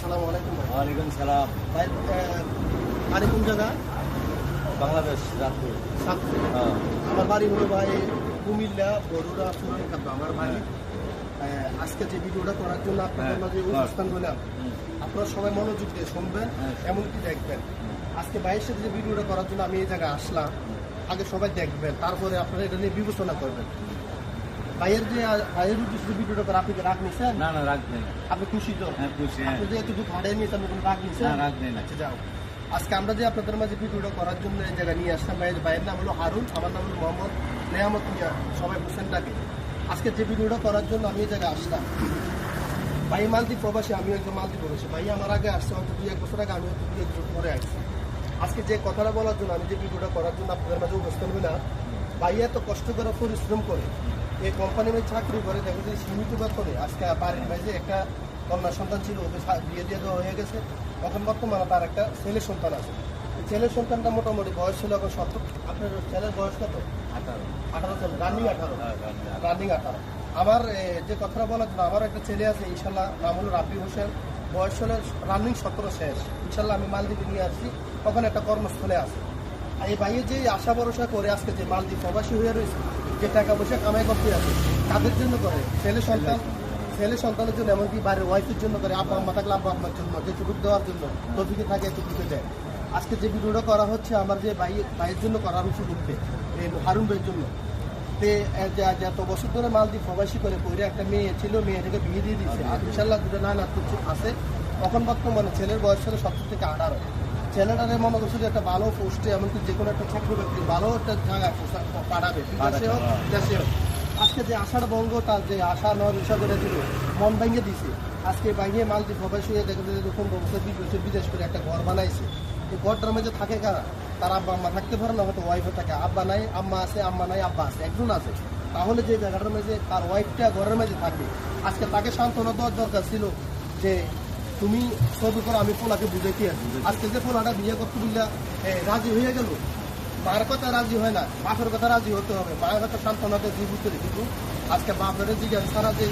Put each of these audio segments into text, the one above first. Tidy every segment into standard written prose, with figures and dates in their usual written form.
আসসালামু আলাইকুম ভাই। ওয়ালাইকুম সালাম। ভাই বাড়ি কোন জায়গা? বাংলাদেশ রাজপুর। সাতপুর। হ্যাঁ। আমার বাড়ি হলো ভাই কুমিল্লা বরুড়া পুরানি খাদ্য আমার বাড়ি। আজকে যে ভিডিওটা করার জন্য আপনাদের মাঝে অনুষ্ঠান করলাম, আপনারা সবাই মনোযোগ দিয়ে শুনবেন, এমনকি দেখবেন। আজকে ভাইয়ের সাথে যে ভিডিওটা করার জন্য আমি এই জায়গায় আসলাম, আগে সবাই দেখবেন, তারপরে আপনারা এটা নিয়ে বিবেচনা করবেন। ভাইয়ের উদ্দেশ্যে ভিডিওটা করে আপনি কি রাগ নিছেন? না না, রাগ নেই। আপনি খুশি তো? হ্যাঁ, খুশি। আপনি যে এতটুকু ভাড়ায় নিয়েছেন, কোনো রাগ নিছেন? না, রাগ নেই না। আচ্ছা, যাও। আজকে আমরা যে আপনাদের মাঝে ভিডিওটা করার জন্য এই জায়গায় নিয়ে আসলাম, ভাইয়ের নাম হলো হারুন, আমার নাম হলো মোহাম্মদ নেয়ামত মিয়া, সবাই হোসেন ডাকে। আজকে যে ভিডিওটা করার জন্য আমি এই জায়গায় আসলাম, ভাই মালদ্বীপ প্রবাসী, আমি একজন মালদ্বীপ প্রবাসী। ভাই আমার আগে আসছে হয়তো 2-1 বছর আগে, আমি হয়তো 2-1 বছর পরে আসছি। আজকে যে কথাটা বলার জন্য আমি যে ভিডিওটা করার জন্য আপনাদের মাঝে উপস্থান হলাম, ভাই এত কষ্ট করে পরিশ্রম করে এই কোম্পানি মাঝে চাকরি করে, দেখো যে সীমিত বেতনে আজকে বাড়ির মাঝে একটা কন্যা সন্তান ছিল, ওকে বিয়ে দিয়ে দেওয়া হয়ে গেছে। এখন বর্তমানে তার একটা ছেলে সন্তান আছে। ছেলের সন্তানটা মোটামুটি বয়স ছিল এখন 17। আপনার ছেলের বয়স কত? 18 ছিল, রানিং 18। রানিং 18। আমার যে কথাটা বলার জন্য, আমার একটা ছেলে আছে ইনশাল্লাহ, নাম হলো রাব্বি হোসেন, বয়স হলে রানিং 17 শেষ। ইনশাল্লাহ আমি মালদ্বীপে নিয়ে আসছি, ওখানে একটা কর্মস্থলে আছে। আর এই ভাইয়ের যে আশা ভরসা করে আজকে যে মালদ্বীপ প্রবাসী হয়ে রয়েছে, যে টাকা পয়সা কামাই করতে আছে, তাদের জন্য করে, ছেলে সন্তানের জন্য, এমনকি বাড়ির ওয়াইফের জন্য করে, আব্বা আম্মা থাকলে আব্বা আম্মার জন্য, যে চুকুট দেওয়ার জন্য তফিকে থাকে চুকুটে দেয়। আজকে যে ভিডিওটা করা হচ্ছে আমার যে ভাইয়ের জন্য করা হচ্ছে, উঠতে এই হারুন ভাইয়ের জন্য। যত বছর ধরে মালদ্বীপ প্রবাসী করে পরে একটা মেয়ে ছিল, মেয়েটাকে বিয়ে দিয়ে দিয়েছে, আর ইনশাল্লাহ দুটো নান আছে। তখন বর্তমানে ছেলের বয়স ছিল 17 থেকে 18। ছেলেটারে মনে করছে যে একটা ভালো পোস্টে, এমনকি যে কোনো একটা ছোট্ট ব্যক্তি ভালো একটা জায়গায় পাঠাবে, বিদেশে হোক দেশে হোক। আজকে যে আশার বঙ্গটা, যে আশা নয় হিসাব করে দিল, মন ভেঙে দিছে। আজকে বাইরে মালদ্বীপ প্রবাসী হয়ে দেখে যে 15 বছর 20 বছর বিদেশ করে একটা ঘর বানাইছে। এই ঘরটার মধ্যে থাকে কারা? তার আব্বা আম্মা থাকতে পারে না, হয়তো ওয়াইফে থাকে। আব্বা নাই আম্মা আছে, আম্মা নাই আব্বা আছে, একজন আছে। তাহলে যে জায়গাটার মধ্যে তার ওয়াইফটা ঘরের মধ্যে থাকে, আজকে তাকে সান্ত্বনা দেওয়ার দরকার ছিল যে তুমি সব করে আমি পোলাকে বুঝাইতে আছি। আজকে যে পোলাটা বিয়ে করতে বুঝলা রাজি হয়ে গেল, মায়ের কথা রাজি হয় না, বাপের কথা রাজি হতে হবে। মায়ের কথা সান্ত্বনাতে জীবিত, কিন্তু আজকে বাপের জিজ্ঞাসা ছাড়া যে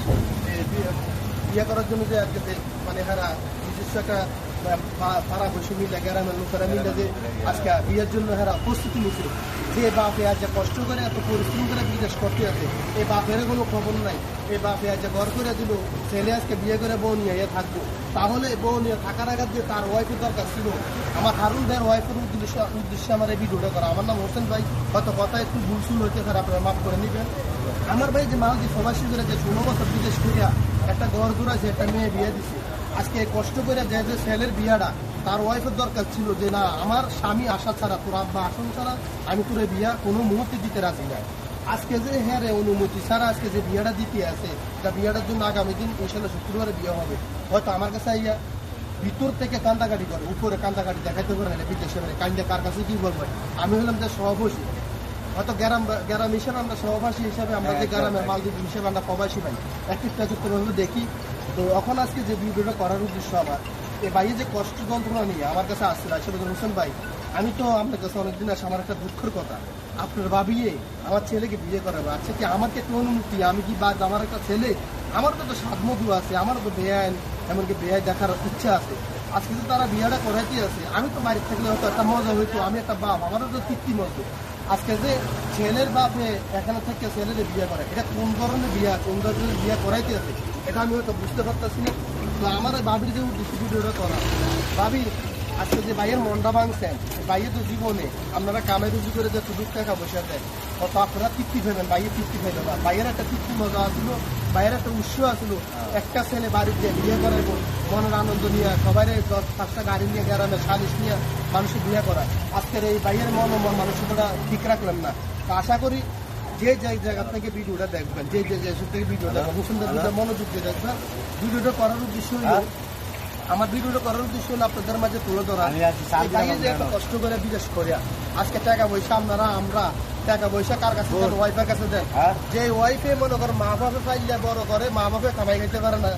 বিয়ে করার জন্য যে আজকে যে মানে হারা নিজস্ব একটা পাড়া বসে মিলে, গ্রামের লোকেরা মিলে যে আজকে বিয়ের জন্য হারা প্রস্তুতি নিচ্ছে, যে বাপে আজ কষ্ট করে এত পরিশ্রম করে বিদেশ করতে আছে, এই বাপের কোনো খবর নাই। এই বাপে আজ ঘর করে দিল, ছেলে আজকে বিয়ে করে বউ নিয়ে থাকবো, তাহলে বউ নিয়ে থাকার আগে যে তার ওয়াইফের দরকার ছিল। আমার হারুন ভাইয়ের ওয়াইফের উদ্দেশ্যে আমার এই ভিডিওটা করা। আমার নাম হোসেন ভাই, হয়তো কথা একটু ভুলসুল হইতে পারে, আপনারা মাফ করে নেবেন। আমার ভাই যে মালদ্বীপ প্রবাসী করে যে 16 বছর বিদেশ করিয়া একটা ঘর ঘুরাইছে, একটা মেয়ে বিয়ে দিছে, আজকে কষ্ট করে যে ছেলের বিয়াটা তার ওয়াইফের দরকার ছিল যে না, আমার স্বামী আসা ছাড়া, তোর আব্বা আসন ছাড়া আমি তোর বিয়া কোনো মুহূর্তে দিতে রাজি নাই। আজকে যে হ্যাঁ অনুমতি ছাড়া আজকে যে বিয়াটা দিতে আছে, তা বিয়াটার জন্য আগামী দিন ইনশাল্লাহ শুক্রবারে বিয়ে হবে। হয়তো আমার কাছে আইয়া ভিতর থেকে কান্দাকাটি করে, উপরে কান্দাকাটি দেখাইতে পারে না, বিদেশে কান্দে কার কাছে কি বলবো। আমি হলাম যে সহবাসী, হয়তো গ্রাম হিসেবে আমরা সহবাসী হিসাবে, আমরা যে গ্রামের মালদ্বীপ হিসেবে আমরা প্রবাসী ভাই একটা যুক্তভাবে দেখি। তো এখন আজকে যে ভিডিওটা করার উদ্দেশ্য আমার, এই ভাইয়ের যে কষ্ট যন্ত্রণা নিয়ে আমার কাছে আসছিল, আসলে হোসেন ভাই, আমি তো আপনার কাছে অনেকদিন আসে, আমার একটা দুঃখের কথা, আপনার ভাবিয়ে আমার ছেলেকে বিয়ে করাবো। আচ্ছা কি আমাকে একটু অনুমতি, আমি কি বাদ, আমার একটা ছেলে, আমারও তো সাধমধু আছে, আমারও তো বেআইন, এমনকি বেআই দেখার ইচ্ছা আছে। আজকে তো তারা বিয়েটা করাইতে আছে, আমি তো বাড়ির থাকলে হয়তো একটা মজা হইতো, আমি একটা বাপ, আমারও তো তৃপ্তি মতো। আজকে যে ছেলের বাপে এখানে থেকে ছেলের বিয়ে করে, এটা কোন ধরনের বিয়ে, কোন ধরনের বিয়ে করাইতে আছে, এটা আমি হয়তো বুঝতে পারতেছি না। তো আমার ভাবির যে উদ্দেশ্য ভিডিওটা করা, ভাবি আজকে যে ভাইয়ের মনটা ভাঙছেন, ভাইয়ের তো জীবনে আপনারা কামাই রুজি করে যে সুযোগ টাকা বসে দেয়, হয়তো আপনারা তৃপ্তি পাবেন, ভাইয়ের তৃপ্তি পাইবে না। ভাইয়ের একটা তৃপ্তি মজা আসলো, ভাইয়ের একটা উৎসাহ আসলো, একটা ছেলে বাড়িতে বিয়ে করার মনের আনন্দ নিয়ে সবাই 10-5টা গাড়ি নিয়ে গ্রামের সালিশ নিয়ে মানুষের বিয়ে করা। আজকের এই ভাইয়ের মানসিকতা ঠিক রাখলেন না। তো আশা করি যে জায়গা থেকে ভিডিওটা দেখবেন, যে থেকে ভিডিও দেখবেন, মুসলিমদের মনোযোগ দিয়ে দেখবেন। ভিডিওটা করার উদ্দেশ্য হলো, আমার ভিডিওটা করার উদ্দেশ্য হলো আপনাদের মাঝে তুলে ধরা, যে এত কষ্ট করে বিদেশ করিয়া আজকে টাকা পয়সা আমরা টাকা পয়সা কার কাছে দেন? ওয়াইফের কাছে দেন। যে ওয়াইফে মনে করো মা বাপে পাইলে বড় করে, মা বাপে কামাই খাইতে পারে না,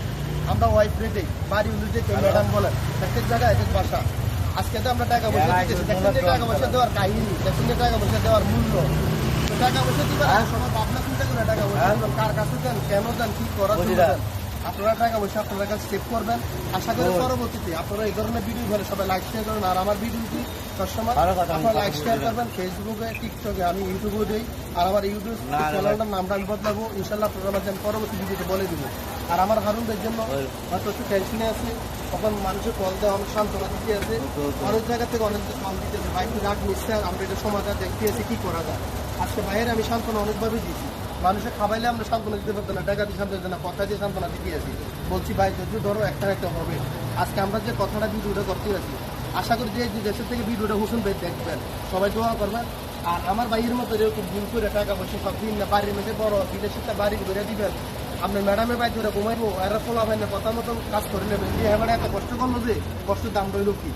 আমরা ওয়াইফ রেটে বাড়ি উল্টে ম্যাডাম বলেন, এক জায়গায় এক বাসা। আজকে তো আমরা টাকা পয়সা দিতেছি, দেখছেন যে টাকা পয়সা দেওয়ার কাহিনী, দেখছেন যে টাকা পয়সা দেওয়ার মূল্য। তো টাকা পয়সা দিবেন সবাই ভাবনা চিন্তা করে টাকা পয়সা কার কাছে দেন, কেন দেন, কি করার জন্য দেন। আপনারা টাকা পয়সা আপনারা কাছে সেভ করবেন। আশা করি পরবর্তীতে আপনারা এই ধরনের ভিডিও করে সবাই লাইক শেয়ার করবেন। আর আমার ভিডিওটি সবসময় ভালো কথা, আপনারা লাইক শেয়ার করবেন। ফেসবুকে, টিকটকে, আমি ইউটিউবেও দিই। আর আমার ইউটিউব চ্যানেলটার নামটা আমি বদলাবো ইনশাল্লাহ, আপনারা মাঝে আমি পরবর্তী ভিডিওতে বলে দিব। আর আমার হারুনদের জন্য হয়তো একটু টেনশনে আছে, তখন মানুষের কল দেওয়া অনেক সান্ত্বনা দিতে আছে, অনেক জায়গা থেকে অনেক কল দিতে আছে, ভাই রাগ নিচ্ছে, আমরা এটা সমাধান দেখতে আছি কি করা যায়। আজকে বাইরে আমি সান্ত্বনা অনেকভাবে দিয়েছি, মানুষের খাবাইলে আমরা সান্ত্বনা দিতে পারতাম না, টাকা দিয়ে সান্ত্বনা দিতে না, কথা দিয়ে সান্ত্বনা দিতে আছি। বলছি ভাই যদি ধরো একটা একটা হবে। আজকে আমরা যে কথাটা ভিডিওটা করতে আছি, আশা করি যে দেশের থেকে ভিডিওটা হুসেন ভাই দেখবেন, সবাই দোয়া করবেন। আর আমার ভাইয়ের মতো এরকম ভুল করে টাকা পয়সা সব দিন না, বাড়ির মধ্যে বড় বিদেশিটা বাড়ি করে দিবেন, আপনার ম্যাডামের বাড়ি ধরে ঘুমাইবো, এরা ফোলা ভাই না কথা মতন কাজ করে নেবেন। যে এবারে এত কষ্ট করলো, যে কষ্টের দাম রইল কি,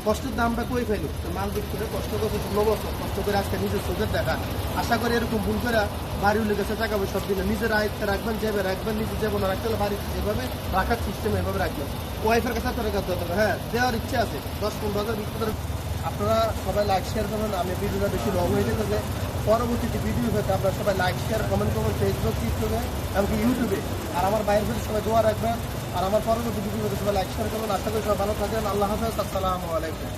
কষ্টের দামটা কই ফেলো, তো মাল বিক্রি করে কষ্ট করছে 16 বছর কষ্ট করে আজকে নিজের চোখের দেখা। আশা করি এরকম ভুল করে বাড়ি উঠে গেছে টাকা পয়সা সব দিলে নিজের আয়ত্তে রাখবেন, যেভাবে রাখবেন, নিজের যেমন রাখতে হলে বাড়িতে যেভাবে রাখার সিস্টেম এভাবে রাখবেন। ওয়াইফের কাছে আপনার কাছে হতে হবে, হ্যাঁ দেওয়ার ইচ্ছে আছে 10-15 হাজার বিক্রি করে। আপনারা সবাই লাইক শেয়ার করবেন। আমি ভিডিওটা বেশি লং হয়ে যেতে, পরবর্তীতে ভিডিও পেতে আপনারা সবাই লাইক শেয়ার কমেন্ট করবেন ফেসবুক, টিকটকে, এমনকি ইউটিউবে। আর আমার বাইরের প্রতি সবাই দোয়া রাখবেন। আর আমার পরবর্তী ভিডিও সবাই লাইক শেয়ার করবেন। আশা করি সবাই ভালো থাকবেন। আল্লাহ হাফেজ, আসসালামু আলাইকুম।